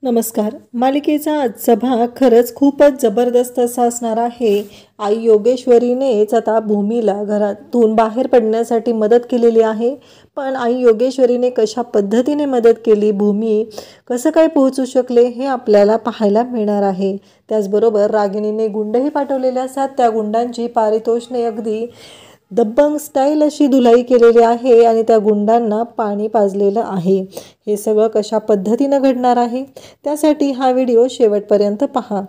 नमस्कार. मालिकेचा आजचा भाग खरंच खूपच जबरदस्त असा असणार आहे. आई योगेश्वरीनेच आता भूमीला घरातून बाहेर पडण्यासाठी मदत केलेली आहे. पण आई योगेश्वरीने कशा पद्धतीने मदत केली, भूमी कसं काय पोहोचू शकले हे आपल्याला पाहायला मिळणार आहे. त्याचबरोबर रागिणीने गुंडही पाठवलेले असतात. त्या गुंडांची पारितोषने अगदी दबंग स्टाईल अशी धुलाई केलेली आहे आणि त्या गुंडांना पाणी पाजलेलं आहे. हे सगळं कशा पद्धतीनं घडणार आहे त्यासाठी हा व्हिडिओ शेवटपर्यंत पहा.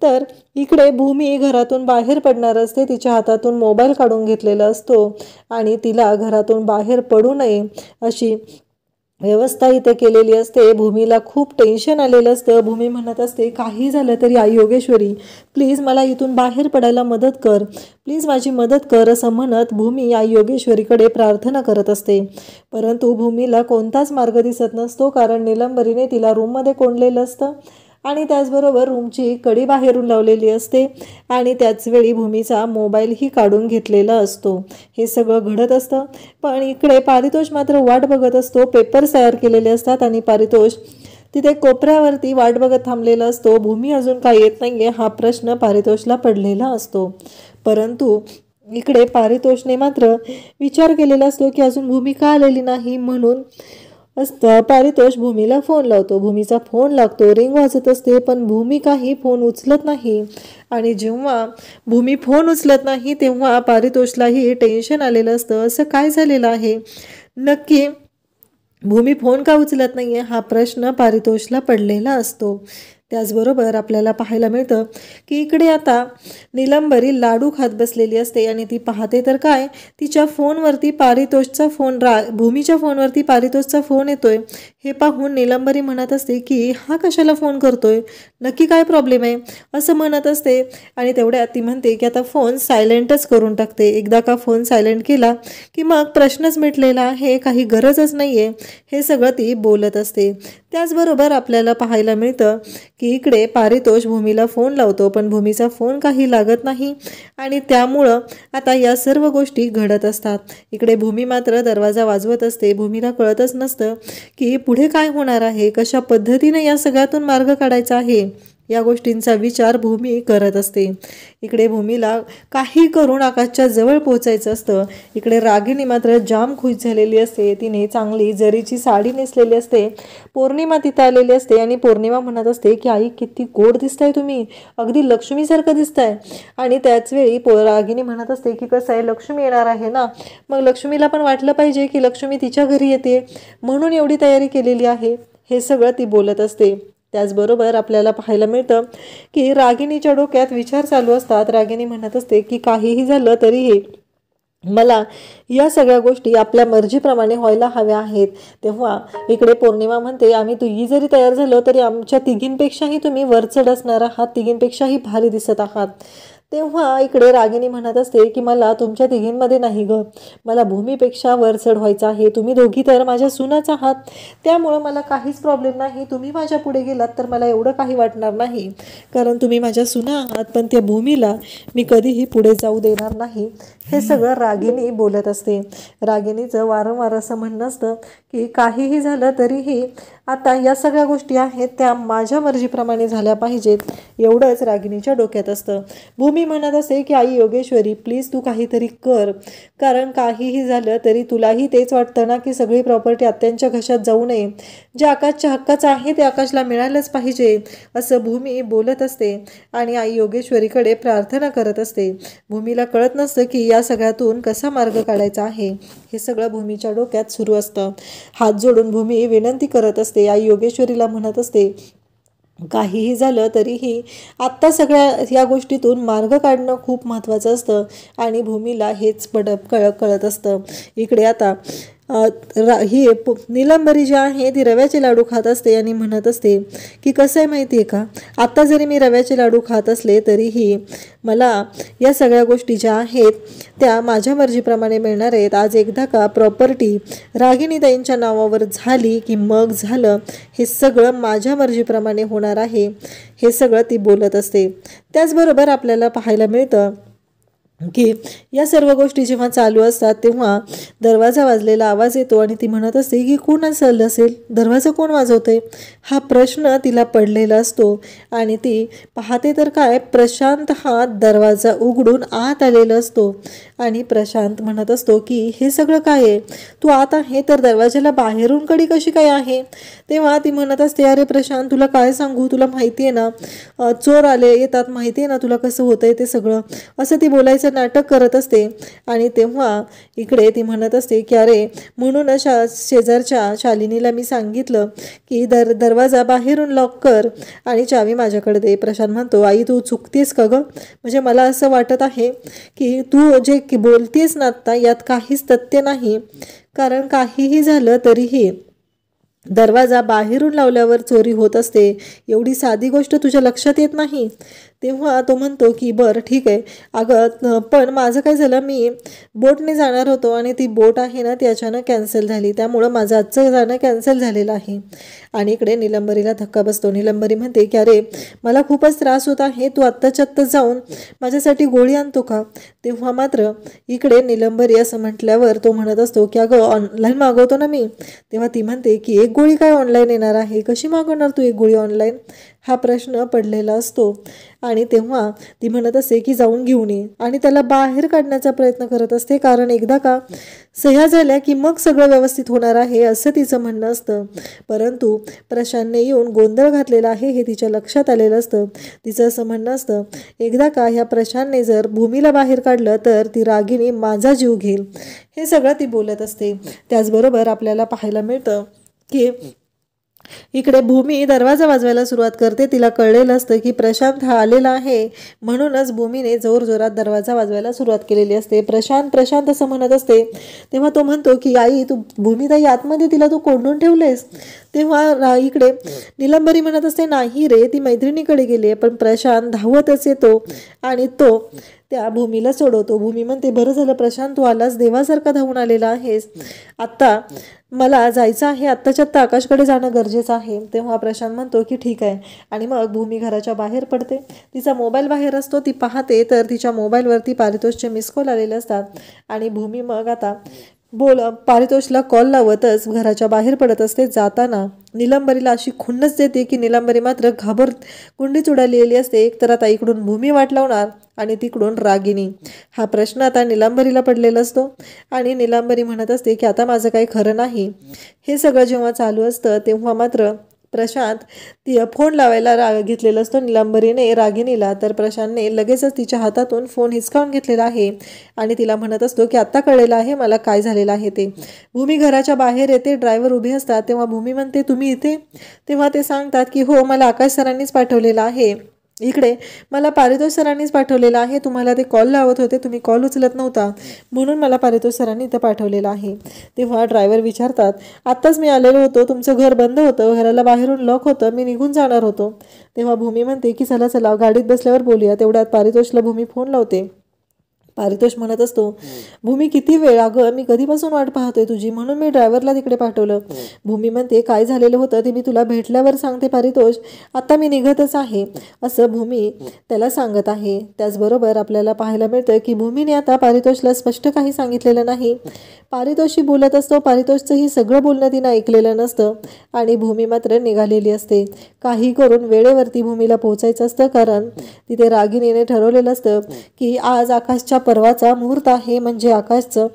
तर इकडे भूमी घरातून बाहेर पडणार असते. तिच्या हातातून मोबाईल काढून घेतलेला असतो आणि तिला घरातून बाहेर पडू नये अशी व्यवस्था इथे केलेली असते. भूमीला खूप टेन्शन आलेलं असतं. भूमी म्हणत असते, काही झालं तरी आई योगेश्वरी प्लीज मला इथून बाहेर पडायला मदत कर, प्लीज माझी मदत कर असं म्हणत भूमी आई योगेश्वरीकडे प्रार्थना करत असते. परंतु भूमीला कोणताच मार्ग दिसत नसतो, कारण निलंबरीने तिला रूममध्ये कोंडलेलं असतं आणि त्याचबरोबर रूमची कडी बाहेरून लावलेली असते आणि त्याचवेळी भूमीचा मोबाईलही काढून घेतलेला असतो. हे सगळं घडत असतं. पण इकडे पारितोष मात्र वाट बघत असतो. पेपर्स तयार केलेले असतात आणि पारितोष तिथे कोपऱ्यावरती वाट बघत थांबलेला असतो. भूमी अजून काय येत नाहीये हा प्रश्न पारितोषला पडलेला असतो. परंतु इकडे पारितोषने मात्र विचार केलेला असतो की अजून भूमी का आलेली नाही. म्हणून पारितोष भूमीला फोन लावतो. भूमीचा फोन लागतो, रिंग वाजत असते, पण भूमी काही फोन उचलत नाही. आणि जेव्हा भूमी फोन उचलत नाही तेव्हा पारितोषलाही टेन्शन आलेलं असतं. असं काय झालेलं आहे, नक्की भूमी फोन का उचलत नाहीये हा प्रश्न पारितोषला पडलेला असतो. त्याचबरोबर आपल्याला पाहायला मिळतं की इकडे आता निलंबरी लाडू खात बसलेली असते आणि ती पाहते तर काय, तिच्या फोनवरती पारितोषचा फोन भूमीच्या फोनवरती पारितोषचा फोन येतोय. हे पाहून निलंबरी म्हणत असते की हा कशाला फोन करतोय, नक्की काय प्रॉब्लेम आहे असं म्हणत असते. आणि तेवढ्यात ती म्हणते की आता फोन सायलेंटच करून टाकते. एकदा का फोन सायलेंट केला की मग प्रश्नच मिटलेला आहे, काही गरजच नाही आहे, हे सगळं ती बोलत असते. त्याचबरोबर आपल्याला पाहायला मिळतं की इकडे पारितोष भूमीला फोन लावतो, पण भूमीचा फोन काही लागत नाही आणि त्यामुळं आता या सर्व गोष्टी घडत असतात. इकडे भूमी मात्र दरवाजा वाजवत असते. भूमीला कळतच नसतं की पुढे काय होणार आहे, कशा पद्धतीने या सगळ्यातून मार्ग काढायचा आहे. या गोष्टींचा विचार भूमी करत असते. इकडे भूमीला काही करून आकाशच्या जवळ पोहोचायचं असतं. इकडे रागिणी मात्र जाम खुश झालेली असते. तिने चांगली जरीची साडी नेसलेली असते. पौर्णिमा तिथं आलेली असते आणि पौर्णिमा म्हणत असते की आई किती गोड दिसताय तुम्ही, अगदी लक्ष्मीसारखं दिसताय. आणि त्याचवेळी रागिणी म्हणत असते की कसं आहे, लक्ष्मी येणार आहे ना, मग लक्ष्मीला पण वाटलं पाहिजे की लक्ष्मी तिच्या घरी येते म्हणून एवढी तयारी केलेली आहे. हे सगळं ती बोलत असते. त्याचबरोबर आपल्याला पाहायला मिळतं की रागिणीच्या डोक्यात विचार चालू असतात. रागिणी म्हणत असते की काहीही झालं तरीही मला या सगळ्या गोष्टी आपल्या मर्जीप्रमाणे व्हायला हव्या आहेत. तेव्हा इकडे पौर्णिमा म्हणते, आम्ही तुझी जरी तयार झालो तरी आमच्या तिघींपेक्षाही तुम्ही वरचढ असणार आहात, तिघींपेक्षाही भारी दिसत आहात. तेव्हा इकडे रागिणी म्हणत असते की मला तुमच्या तिघींमध्ये नाही ग, मला भूमीपेक्षा वरचढ व्हायचं आहे. तुम्ही दोघी तर माझ्या सुनाच आहात, त्यामुळं मला काहीच प्रॉब्लेम नाही. तुम्ही माझ्या पुढे गेलात तर मला एवढं काही वाटणार नाही, कारण तुम्ही माझ्या सुना आहात. पण त्या भूमीला मी कधीही पुढे जाऊ देणार नाही. हे सगळं रागिणी बोलत असते. रागिणीचं वारंवार असं म्हणणं असतं की काहीही झालं तरीही आता या सगळ्या गोष्टी आहेत त्या माझ्या मर्जीप्रमाणे झाल्या पाहिजेत, एवढंच रागिणीच्या डोक्यात असतं. भूमी म्हणत असते की आई योगेश्वरी प्लीज तू काहीतरी कर, कारण काहीही झालं तरी तुलाही तेच वाटतं ना की सगळी प्रॉपर्टी आत्यांच्या घशात जाऊ नये. जे आकाशच्या हक्काचं आहे ते आकाशला मिळालंच पाहिजे असं भूमी बोलत असते आणि आई योगेश्वरीकडे प्रार्थना करत असते. भूमीला कळत नसतं की या सगळ्यातून कसा मार्ग काढायचा आहे. हे सगळं भूमीच्या डोक्यात सुरू असतं. हात जोडून भूमी विनंती करत असते. आई योगेश्वरीला म्हणत असते काहीही झालं तरीही आत्ता सगळ्या या गोष्टीतून मार्ग काढणं खूप महत्त्वाचं असतं आणि भूमीला हेच कळत असतं. इकडे आता ही निलंबरी जी आहे ती रव्याचे लाडू खात असते आणि म्हणत असते की कसं आहे माहिती आहे का, आत्ता जरी मी रव्याचे लाडू खात असले तरीही मला या सगळ्या गोष्टी ज्या आहेत त्या माझ्या मर्जीप्रमाणे मिळणार आहेत. आज एकदा का प्रॉपर्टी रागिणीताईंच्या नावावर झाली की मग झालं, हे सगळं माझ्या मर्जीप्रमाणे होणार आहे. हे सगळं ती बोलत असते. त्याचबरोबर आपल्याला पाहायला मिळतं की या सर्व गोष्टी जेव्हा चालू असतात तेव्हा दरवाजा वाजलेला आवाज येतो आणि ती म्हणत असते की कोण असेल, दरवाजा कोण वाजवते, हा प्रश्न तिला पडलेला असतो. आणि ती पाहते तर काय, प्रशांत हा दरवाजा उघडून आत आलेला असतो. आणि प्रशांत म्हणत असतो की हे सगळं काय आहे, तू आत आहे तर दरवाजाला बाहेरून कडी कशी काय आहे. तेव्हा ती म्हणत असते, अरे प्रशांत तुला काय सांगू, तुला माहिती आहे ना, चोर आले येतात, माहिती आहे ना तुला कसं होतंय ते सगळं, असं ती बोलायचं नाटक करत असते. आणि तेव्हा इकडे ती म्हणत असते की अरे म्हणून शेजारच्या शालिनीला मी सांगितलं की दरवाजा बाहेरून लॉक कर आणि चावी माझ्याकडे दे. प्रशांत म्हणतो, आई तू चुकतेस का गं, म्हणजे मला असं वाटत आहे की तू जे बोलतेस ना आत्ता यात काहीच तथ्य नाही, कारण काहीही झालं तरीही दरवाजा बाहेरून लावल्यावर चोरी होत असते, एवढी साधी गोष्ट तुझ्या लक्षात येत नाही. तेव्हा तो म्हणतो की बरं ठीक आहे अगं, पण माझं काय झालं, मी बोटने जाणार होतो आणि ती बोट आहे ना ती अचानक कॅन्सल झाली, त्यामुळं माझं आजचं जाणं कॅन्सल झालेलं आहे. आणि इकडे निलंबरीला धक्का बसतो. निलंबरी म्हणते की अरे मला खूपच त्रास होत आहे, तू आत्ताच्या आत्ता जाऊन माझ्यासाठी गोळी आणतो का. तेव्हा मात्र इकडे निलंबरी असं म्हटल्यावर तो म्हणत असतो की अगं ऑनलाईन मागवतो ना मी. तेव्हा ती म्हणते की एक गोळी काय ऑनलाईन येणार आहे, कशी मागवणार तू एक गोळी ऑनलाईन, हा प्रश्न पडलेला असतो. आणि तेव्हा ती म्हणत असते की जाऊन घेऊन ये आणि त्याला बाहेर काढण्याचा प्रयत्न करत असते, कारण एकदा का सह्या झाल्या की मग सगळं व्यवस्थित होणार आहे असं तिचं म्हणणं असतं. परंतु प्रशांतने येऊन गोंधळ घातलेला आहे हे तिच्या लक्षात आलेलं असतं. तिचं असं म्हणणं असतं, एकदा का ह्या प्रशांतने जर भूमीला बाहेर काढलं तर ती रागिनी माझा जीव घेईल, हे सगळं ती बोलत असते. त्याचबरोबर आपल्याला पाहायला मिळतं की इकडे भूमी दरवाजा वाजवायला सुरुवात करते. तिला कळलेलं असतं की प्रशांत हा आलेला आहे, म्हणूनच भूमीने जोरजोरात दरवाजा वाजवायला सुरुवात केलेली असते. प्रशांत प्रशांत असं म्हणत असते. तेव्हा तो म्हणतो की आई तू भूमीताई आतमध्ये, तिला तू कोंडून ठेवलेस. तेव्हा इकडे निलंबरी म्हणत असते, नाही रे ती मैत्रिणीकडे गेली. पण प्रशांत धावतच येतो आणि तो त्या भूमीला सोडवतो. भूमी म्हणते, बरं झालं प्रशांत तू आलास, देवासारखा धावून आलेला आहेस, आत्ता मला जायचं आहे, आत्ताच्या आत्ता आकाशकडे जाणं गरजेचं आहे. तेव्हा प्रशांत म्हणतो की ठीक आहे. आणि मग भूमी घराच्या बाहेर पडते. तिचा मोबाईल बाहेर असतो. ती पाहते तर तिच्या मोबाईलवरती पारितोषचे मिस कॉल आलेले असतात. आणि भूमी मग आता पारितोषला कॉल लावतच घराच्या बाहेर पडत असते. जाताना निलंबरीला अशी खुन्नस देते की निलंबरी मात्र कुंडीच उडालेली असते. एक तर आता इकडून भूमी वाट लावणार आणि तिकडून रागिनी, हा प्रश्न आता निलंबरीला पडलेला असतो. आणि निलंबरी म्हणत असते की आता माझं काही खरं नाही. हे सगळं जेव्हा चालू असतं तेव्हा मात्र प्रशांत ती फोन लावायला घेतलेला असतो निलंबरीने रागिनीला. तर प्रशांतने लगेचच तिच्या हातातून फोन हिसकावून घेतलेला आहे आणि तिला म्हणत असतो की आत्ता कळलेलं आहे मला काय झालेलं आहे ते. भूमी घराच्या बाहेर येते. ड्रायव्हर उभे असतात. तेव्हा भूमी म्हणते, तुम्ही इथे. तेव्हा ते सांगतात की हो मला आकाश सरांनीच पाठवलेलं आहे, इकडे मला पारितोष सरांनीच पाठवलेलं आहे, तुम्हाला ते कॉल लावत होते, तुम्ही कॉल उचलत नव्हता, म्हणून मला पारितोष सरांनी इथं पाठवलेलं आहे. तेव्हा ड्रायव्हर विचारतात, आत्ताच मी आलेलो होतो, तुमचं घर बंद होतं, घराला बाहेरून लॉक होतं, मी निघून जाणार होतो. तेव्हा भूमी म्हणते की चला चला गाडीत बसल्यावर बोलूया. तेवढ्यात पारितोषला भूमी फोन लावते. पारितोष म्हणत असतो, भूमी किती वेळ, अगं मी कधीपासून वाट पाहतोय तुझी, म्हणून मी ड्रायव्हरला तिकडे पाठवलं. भूमी म्हणते, काय झालेलं होतं ते मी तुला भेटल्यावर सांगते पारितोष, आता मी निघतच आहे, असं भूमी त्याला सांगत आहे. त्याचबरोबर आपल्याला पाहायला मिळतं की भूमीने आता पारितोषला स्पष्ट काही सांगितलेलं नाही. पारितोषशी बोलत असतो. पारितोषचं ही सगळं बोलणं तिनं ऐकलेलं नसतं आणि भूमी मात्र निघालेली असते. काही करून वेळेवरती भूमीला पोहोचायचं असतं, कारण तिथे रागिनीने ठरवलेलं असतं की आज आकाशच्या परवाचा मुहूर्त आहे, म्हणजे आकाशचं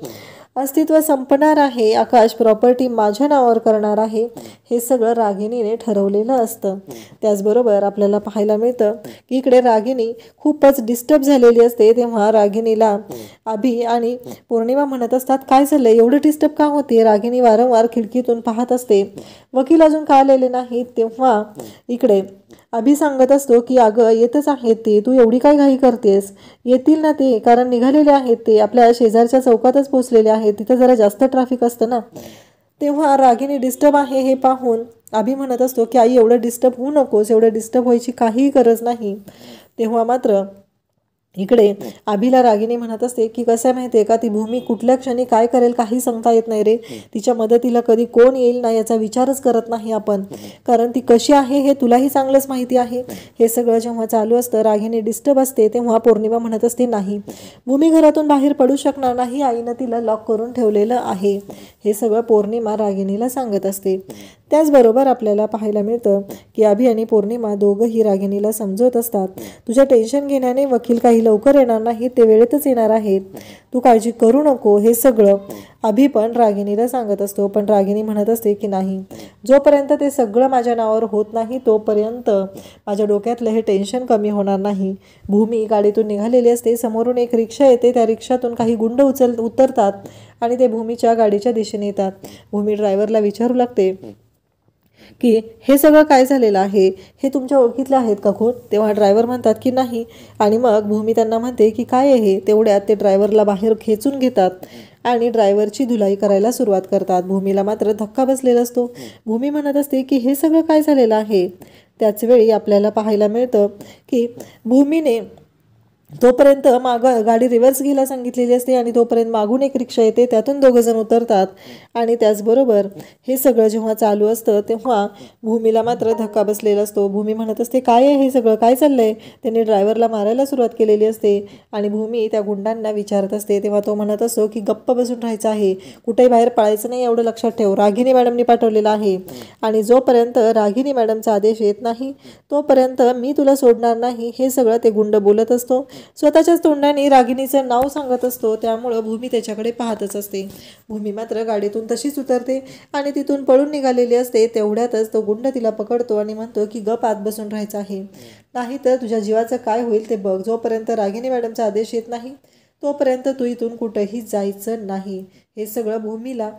अस्तित्व संपणार आहे, आकाश प्रॉपर्टी माझ्या नावावर करणार आहे, हे सगळं रागिनीने ठरवलेलं असतं. त्याचबरोबर आपल्याला पाहायला मिळतं की इकडे रागिनी खूपच डिस्टर्ब झालेली असते. तेव्हा रागिनीला अभि आणि पौर्णिमा म्हणत असतात, काय झालं, एवढं डिस्टर्ब का होते. रागिनी वारंवार खिडकीतून पाहत असते, वकील अजून का आलेले नाहीत. तेव्हा इकडे अभि सांगत असतो की अगं येतच आहेत ते, तू एवढी काय घाई करतेस, येतील ना ते, कारण निघालेले आहेत ते, आपल्या शेजारच्या चौकातच पोचलेले आहेत, तिथं जरा जास्त ट्रॅफिक असतं ना. तेव्हा रागिनी डिस्टर्ब आहे हे पाहून अभि म्हणत असतो की आई एवढं डिस्टर्ब होऊ नकोस, एवढं डिस्टर्ब व्हायची काहीही गरज नाही. तेव्हा मात्र इकडे अभिला रागिनी म्हणत असते की कसं आहे माहिती आहे का, ती भूमी कुठल्या क्षणी काय करेल काही सांगता येत नाही रे. तिच्या मदतीला कधी कोण येईल ना याचा विचारच करत नाही आपण, कारण ती कशी आहे हे तुलाही चांगलंच माहिती आहे. हे सगळं जेव्हा चालू असतं रागिनी डिस्टर्ब असते तेव्हा पौर्णिमा म्हणत असते नाही, भूमी घरातून बाहेर पडू शकणार नाही, आईनं तिला लॉक करून ठेवलेलं आहे. हे सगळं पौर्णिमा रागिनीला सांगत असते. त्याचबरोबर आपल्याला पाहायला मिळतं की अभि आणि पौर्णिमा दोघंही रागिनीला समजवत असतात, तुझ्या टेन्शन घेण्याने वकील काही लवकर येणार नाही, ते वेळेतच येणार आहेत, तू काळजी करू नको. हे सगळं अभि पण रागिनीला सांगत असतो. पण रागिनी म्हणत असते की नाही, जोपर्यंत ते सगळं माझ्या नावावर होत नाही तोपर्यंत माझ्या डोक्यातलं हे टेन्शन कमी होणार नाही. भूमी गाडीतून निघालेली असते, समोरून एक रिक्षा येते, त्या रिक्षातून काही गुंड उतरतात आणि ते भूमीच्या गाडीच्या दिशेने येतात. भूमी ड्रायव्हरला विचारू लागते की हे सगळं काय झालेलं आहे, हे तुमच्या ओळखीतले आहेत का कोण. तेव्हा ड्रायव्हर म्हणतात की नाही, आणि मग भूमी त्यांना म्हणते की काय आहे. तेवढ्यात ते ड्रायव्हरला बाहेर खेचून घेतात आणि ड्रायव्हरची धुलाई करायला सुरुवात करतात. भूमीला मात्र धक्का बसलेला असतो. भूमी म्हणत असते की हे सगळं काय झालेलं आहे. त्याचवेळी आपल्याला पाहायला मिळतं की भूमीने तोपर्यंत गाडी रिव्हर्स घ्यायला सांगितलेली असते आणि तोपर्यंत मागून एक रिक्षा येते, त्यातून दोघंजण उतरतात. आणि त्याचबरोबर हे सगळं जेव्हा चालू असतं तेव्हा भूमीला मात्र धक्का बसलेला असतो. भूमी म्हणत असते काय आहे हे सगळं, काय चाललंय. त्यांनी ड्रायव्हरला मारायला सुरुवात केलेली असते आणि भूमी त्या गुंडांना विचारत असते. तेव्हा तो म्हणत असतो की गप्प बसून राहायचं आहे, कुठेही बाहेर पळायचं नाही, एवढं लक्षात ठेव, रागिनी मॅडमनी पाठवलेलं आहे आणि जोपर्यंत रागिनी मॅडमचा आदेश येत नाही तोपर्यंत मी तुला सोडणार नाही. हे सगळं ते गुंड बोलत असतो. स्वतःच्याच तोंडाने रागिनीचं नाव सांगत असतो, त्यामुळं भूमी त्याच्याकडे पाहतच असते. भूमी मात्र गाडीतून तशीच उतरते आणि तिथून पळून निघालेली असते. तेवढ्यातच तो गुंड तिला पकडतो आणि म्हणतो की गप आत बसून राहायचं आहे, नाही तर तुझ्या जीवाचं काय होईल ते बघ. जोपर्यंत रागिनी मॅडमचा आदेश येत नाही तोपर्यंत तू इथून कुठंही जायचं नाही. हे सगळं भूमीला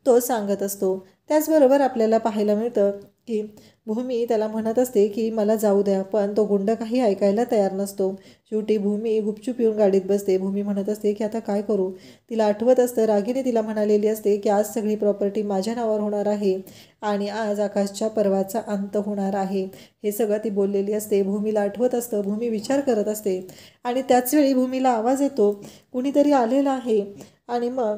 तो सांगत असतो. त्याचबरोबर आपल्याला पाहायला मिळतं की भूमी त्याला म्हणत असते की मला जाऊ द्या, पण तो गुंड काही ऐकायला तयार नसतो. शेवटी भूमी गुपचूप येऊन गाडीत बसते. भूमी म्हणत असते की आता काय करू. तिला आठवत असतं रागिनी तिला म्हणालेली असते की आज सगळी प्रॉपर्टी माझ्या नावावर होणार आहे आणि आज आकाशच्या पर्वाचा अंत होणार आहे. हे सगळं ती बोललेली असते. भूमीला आठवत असतं. भूमी विचार करत असते आणि त्याचवेळी भूमीला आवाज येतो, कुणीतरी आलेला आहे. आणि मग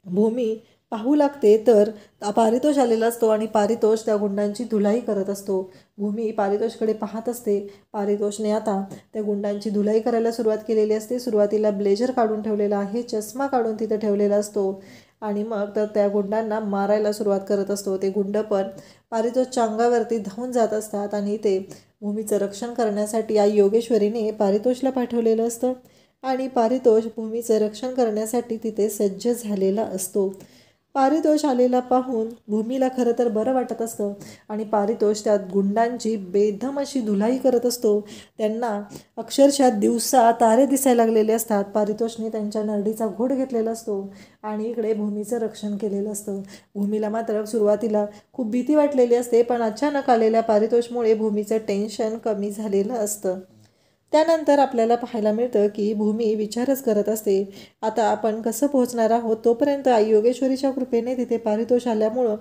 भूमी पाहू लागते तर पारितोष आलेला असतो आणि पारितोष त्या गुंडांची धुलाई करत असतो. भूमी पारितोषकडे पाहत असते. पारितोषने आता त्या गुंडांची धुलाई करायला सुरुवात केलेली असते. सुरुवातीला ब्लेझर काढून ठेवलेला आहे, चष्मा काढून तिथे ठेवलेला असतो आणि मग तर त्या गुंडांना मारायला सुरुवात करत असतो. ते गुंड पण पारितोषच्या अंगावरती धावून जात असतात आणि ते भूमीचं रक्षण करण्यासाठी आई योगेश्वरीने पारितोषला पाठवलेलं असतं आणि पारितोष भूमीचं रक्षण करण्यासाठी तिथे सज्ज झालेला असतो. पारितोष आलेला पाहून भूमीला खरं तर बरं वाटत असतं आणि पारितोष त्या गुंडांची बेदम अशी धुलाई करत असतो. त्यांना अक्षरशः दिवसा तारे दिसायला लागलेले असतात. पारितोषने त्यांच्या नरडीचा घोट घेतलेला असतो आणि इकडे भूमीचं रक्षण केलेलं असतं. भूमीला मात्र सुरुवातीला खूप भीती वाटलेली असते, पण अचानक आलेल्या पारितोषमुळे भूमीचं टेन्शन कमी झालेलं असतं. त्यानंतर आपल्याला पाहायला मिळतं की भूमी विचारच करत असते, आता आपण कसं पोहोचणार आहोत. तोपर्यंत आई योगेश्वरीच्या कृपेने तिथे पारितोष आल्यामुळं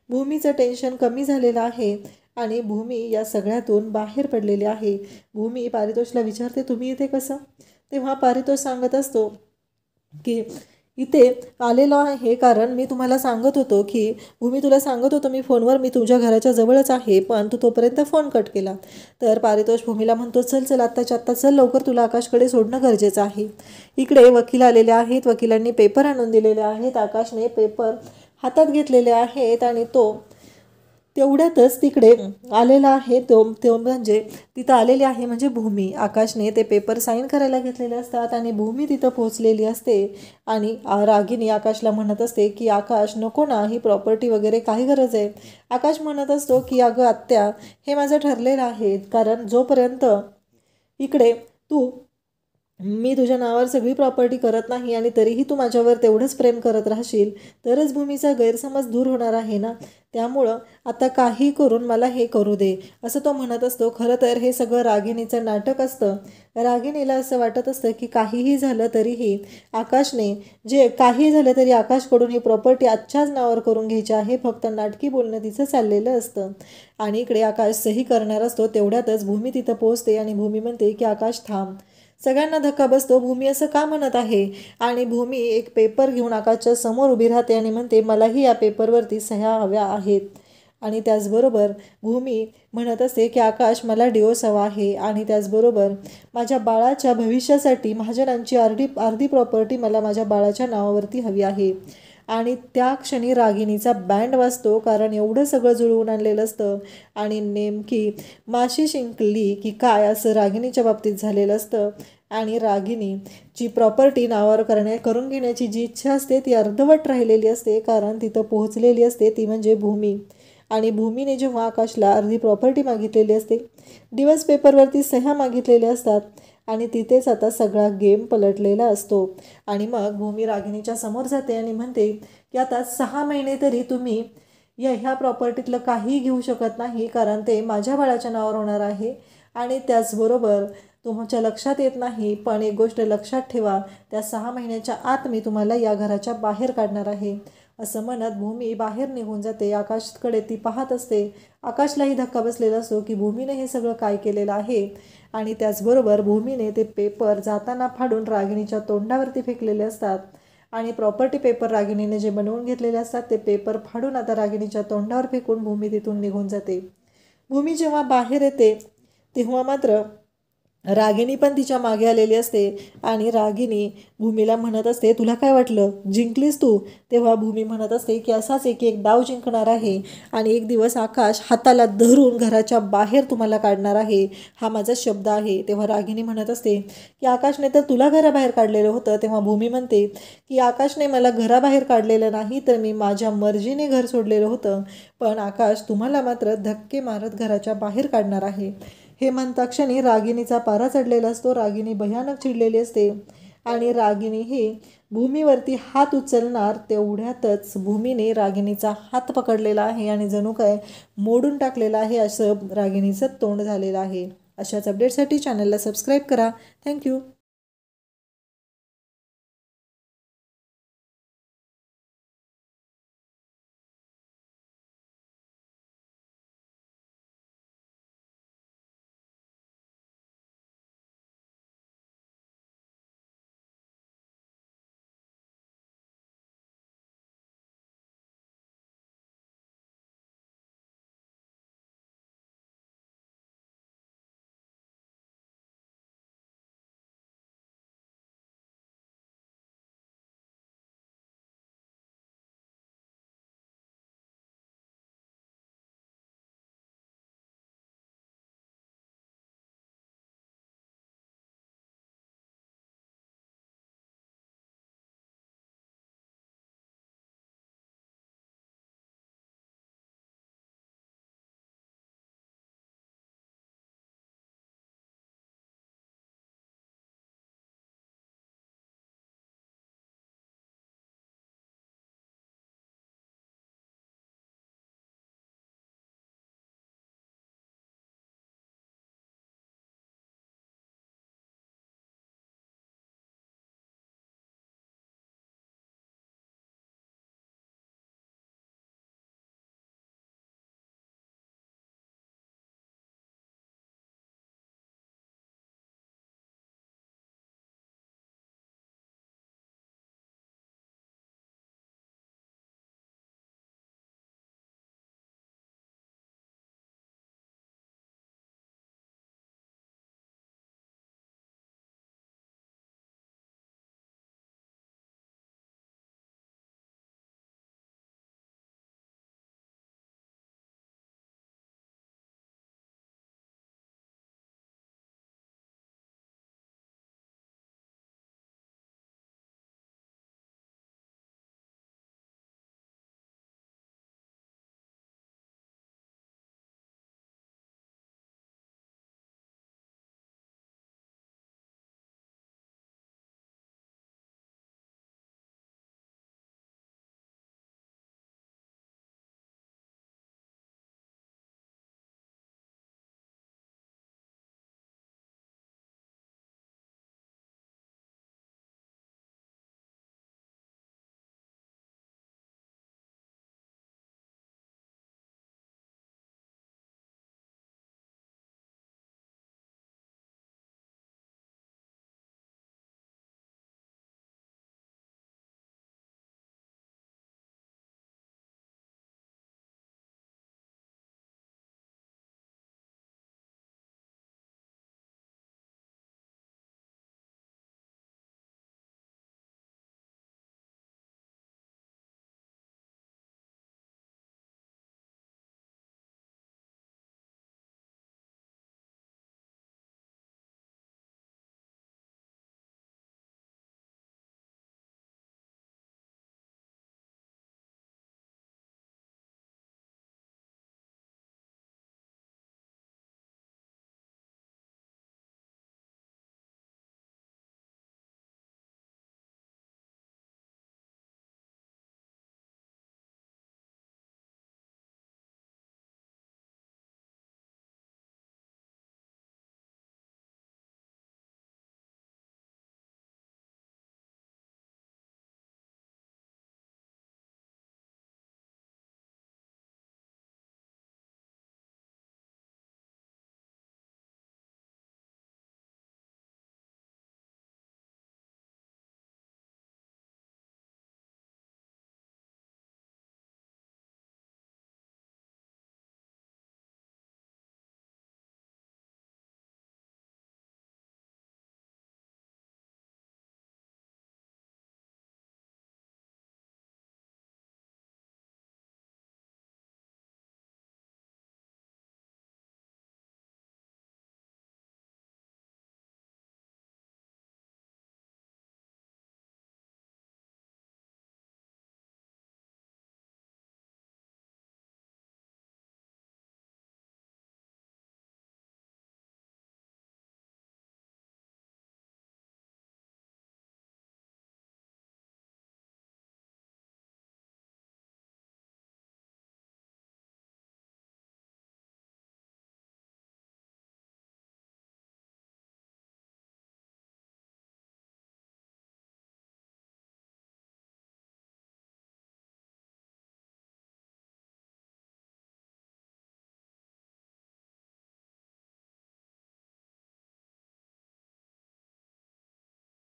भूमीचं टेन्शन कमी झालेलं आहे आणि भूमी या सगळ्यातून बाहेर पडलेली आहे. भूमी पारितोषला विचारते, तुम्ही इथे कसं. तेव्हा पारितोष सांगत असतो की इथे आलेलो आहे कारण मी तुम्हाला सांगत होतो की भूमी तुला सांगत होतो मी फोनवर, मी तुझ्या घराच्या जवळच आहे, पण तू तोपर्यंत फोन कट केला. तर पारितोष भूमीला म्हणतो, चल चल आत्ताच्या आत्ता चल, लवकर तुला आकाशकडे सोडणं गरजेचं आहे. इकडे वकील आलेले आहेत. वकिलांनी पेपर आणून दिलेले आहेत. आकाशने पेपर हातात घेतलेले आहेत आणि तो तेवढ्यातच तिकडे आलेला आहे. तो म्हणजे तिथं आलेली आहे म्हणजे भूमी. आकाशने ते पेपर साईन करायला घेतलेले असतात आणि भूमी तिथं पोहोचलेली असते आणि रागिनी आकाशला म्हणत असते की आकाश नको ना, ही प्रॉपर्टी वगैरे काही गरज आहे. आकाश म्हणत असतो की अगं आत्या, हे माझं ठरलेलं आहे, कारण जोपर्यंत इकडे मी तुझ्या नावावर सगळी प्रॉपर्टी करत नाही आणि तरीही तू माझ्यावर तेवढंच प्रेम करत राहशील तरच भूमीचा गैरसमज दूर होणार आहे ना, त्यामुळं आता काही करून मला हे करू दे, असं तो म्हणत असतो. खरं तर हे सगळं रागिणीचं नाटक असतं. रागिणीला असं वाटत असतं की काहीही झालं तरीही आकाशने काही झालं तरी आकाशकडून ही प्रॉपर्टी आजच्याच नावावर करून घ्यायची आहे. फक्त नाटकी बोलणं तिचं चाललेलं असतं आणि इकडे आकाश सही करणार असतो. तेवढ्यातच भूमी तिथं पोहोचते आणि भूमी म्हणते की आकाश थांब, सगळ्यांना धक्का बसतो, भूमी असं का म्हणत आहे. आणि भूमी एक पेपर घेऊन आकाशच्या समोर उभी राहते आणि म्हणते, मलाही या पेपरवरती सह्या हव्या आहेत. आणि त्याचबरोबर भूमी म्हणत असते की आकाश, मला डिवोर्स हवा आहे आणि त्याचबरोबर माझ्या बाळाच्या भविष्यासाठी महाजनांची अर्धी प्रॉपर्टी मला माझ्या बाळाच्या नावावरती हवी आहे. आणि त्या क्षणी रागिणीचा बँड वाजतो, कारण एवढं सगळं जुळवून आणलेलं असतं आणि नेमकी माशी शिंकली की काय असं रागिणीच्या बाबतीत झालेलं असतं. आणि रागिणी जी प्रॉपर्टी नावावर करून घेण्याची जी इच्छा असते ती अर्धवट राहिलेली असते, कारण तिथं पोहोचलेली असते ती म्हणजे भूमी. आणि भूमीने जेव्हा आकाशला अर्धी प्रॉपर्टी मागितलेली असते, डिवोर्स पेपरवरती सह्या मागितलेल्या असतात आणि तिथेच आता सगळा गेम पलटलेला असतो. आणि मग भूमी रागिणीच्या समोर जाते आणि म्हणते की आता 6 महिने तरी तुम्ही ह्या प्रॉपर्टीतलं काहीही घेऊ शकत नाही, कारण ते माझ्या बाळाच्या नावावर होणार आहे. आणि त्याचबरोबर तुमच्या लक्षात येत नाही, पण एक गोष्ट लक्षात ठेवा, त्या 6 महिन्याच्या आत मी तुम्हाला या घराच्या बाहेर काढणार आहे. असं म्हणत भूमी बाहेर निघून जाते. आकाशकडे ती पाहत असते. आकाशलाही धक्का बसलेला असतो की भूमीने हे सगळं काय केलेलं आहे. आणि त्याचबरोबर भूमीने ते पेपर जाताना फाडून रागिणीच्या तोंडावरती फेकलेले असतात. आणि प्रॉपर्टी पेपर रागिणीने जे बनवून घेतलेले असतात ते पेपर फाडून आता रागिणीच्या तोंडावर फेकून भूमी तिथून निघून जाते. भूमी जेव्हा बाहेर येते तेव्हा मात्र रागिणी पण तिच्या मागे आलेली असते. आणि रागिणी भूमीला म्हणत असते, तुला काय वाटलं, जिंकलीस तू. तेव्हा भूमी म्हणत असते की असाच एक डाव जिंकणार आहे आणि एक दिवस आकाश हाताला धरून घराच्या बाहेर तुम्हाला काढणार आहे, हा माझा शब्द आहे. तेव्हा रागिणी म्हणत असते की आकाशने तर तुला घराबाहेर काढलेलं होतं. तेव्हा भूमी म्हणते की आकाशने मला घराबाहेर काढलेलं नाही, तर मी माझ्या मर्जीने घर सोडलेलं होतं, पण आकाश तुम्हाला मात्र धक्के मारत घराच्या बाहेर काढणार आहे. हे म्हणता क्षणी रागिणीचा पारा चढलेला असतो. रागिणी भयानक चिडलेली असते आणि रागिणी ही भूमीवरती हात उचलणार तेवढ्यातच भूमीने रागिणीचा हात पकडलेला आहे आणि जणू काय मोडून टाकलेला आहे असं रागिणीचं तोंड झालेलं आहे. अशाच अपडेटसाठी चॅनलला सबस्क्राईब करा. थँक्यू.